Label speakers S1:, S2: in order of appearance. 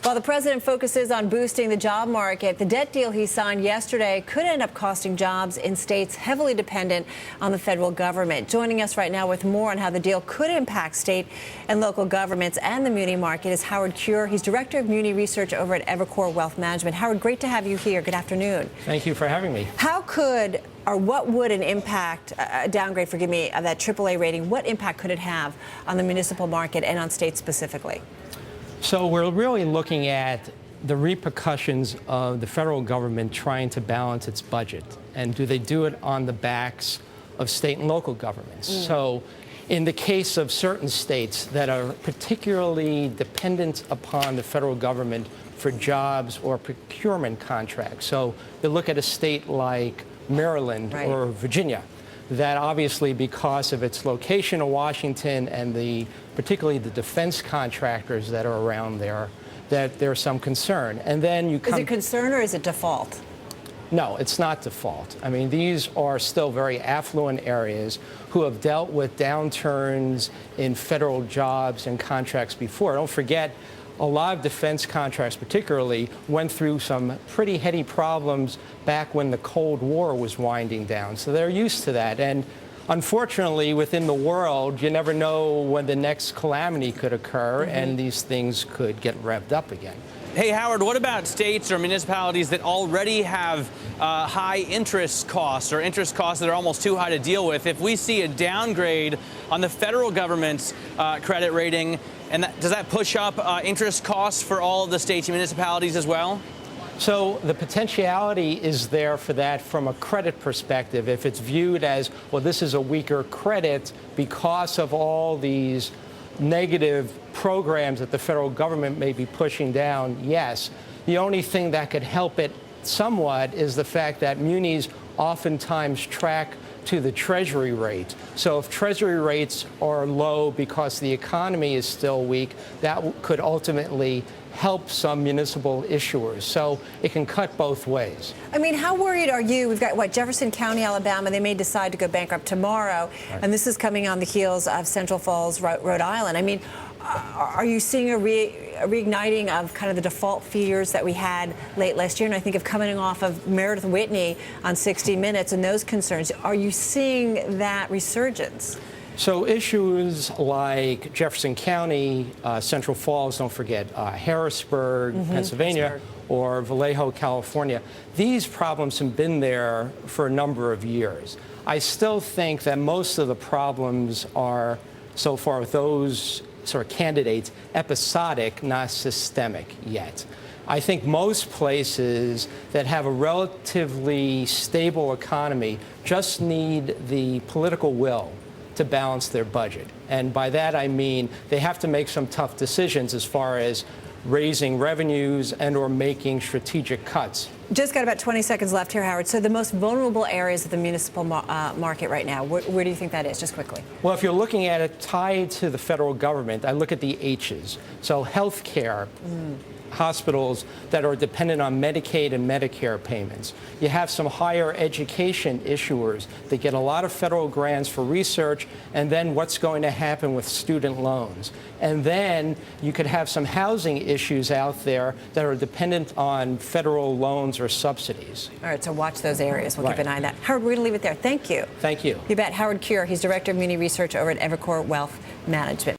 S1: While the president focuses on boosting the job market, the debt deal he signed yesterday could end up costing jobs in states heavily dependent on the federal government. Joining us right now with more on how the deal could impact state and local governments and the muni market is Howard Cure. He's director of muni research over at Evercore Wealth Management. Howard, great to have you here. Good afternoon.
S2: Thank you for having me.
S1: How could or what would an impact, a downgrade, forgive me, of that AAA rating, what impact could it have on the municipal market and on states specifically?
S2: So we're really looking at the repercussions of the federal government trying to balance its budget. And do they do it on the backs of state and local governments? So in the case of certain states that are particularly dependent upon the federal government for jobs or procurement contracts. So you look at a state like Maryland or Virginia, that obviously because of its location in Washington and particularly the defense contractors that are around there, that there's some concern. And then you come...
S1: Is it concern or is it default?
S2: No, it's not default. I mean, these are still very affluent areas who have dealt with downturns in federal jobs and contracts before. Don't forget, a lot of defense contracts particularly went through some pretty heady problems back when the Cold War was winding down. So they're used to that. And unfortunately, within the world, you never know when the next calamity could occur and these things could get revved up again.
S3: Hey, Howard, what about states or municipalities that already have high interest costs or interest costs that are almost too high to deal with? If we see a downgrade on the federal government's credit rating, and does that push up interest costs for all of the states and municipalities as well?
S2: So the potentiality is there for that from a credit perspective. If it's viewed as, well, this is a weaker credit because of all these negative programs that the federal government may be pushing down, yes. The only thing that could help it somewhat is the fact that munis oftentimes track to the Treasury rate. So if Treasury rates are low because the economy is still weak, that could ultimately help some municipal issuers. So it can cut both ways.
S1: I mean, how worried are you? We've got, Jefferson County, Alabama, they may decide to go bankrupt tomorrow, and this is coming on the heels of Central Falls, Rhode Island. I mean, are you seeing a reigniting of kind of the default fears that we had late last year? And I think of coming off of Meredith Whitney on 60 Minutes and those concerns. Are you seeing that resurgence?
S2: So issues like Jefferson County, Central Falls, don't forget, Harrisburg, Pennsylvania, or Vallejo, California, these problems have been there for a number of years. I still think that most of the problems are, so far with those sort of candidates, episodic, not systemic yet. I think most places that have a relatively stable economy just need the political will to balance their budget. And by that I mean they have to make some tough decisions as far as raising revenues and or making strategic cuts.
S1: Just got about 20 seconds left here, Howard. So the most vulnerable areas of the municipal market right now, where do you think that is, just quickly?
S2: Well, if you're looking at it tied to the federal government, I look at the H's. So health care, hospitals that are dependent on Medicaid and Medicare payments. You have some higher education issuers that get a lot of federal grants for research, and then what's going to happen with student loans. And then you could have some housing issues out there that are dependent on federal loans or subsidies.
S1: All right, so watch those areas. We'll keep an eye on that. Howard, we're going to leave it there. Thank you.
S2: Thank you.
S1: You bet. Howard Cure, he's Director of Muni Research over at Evercore Wealth Management.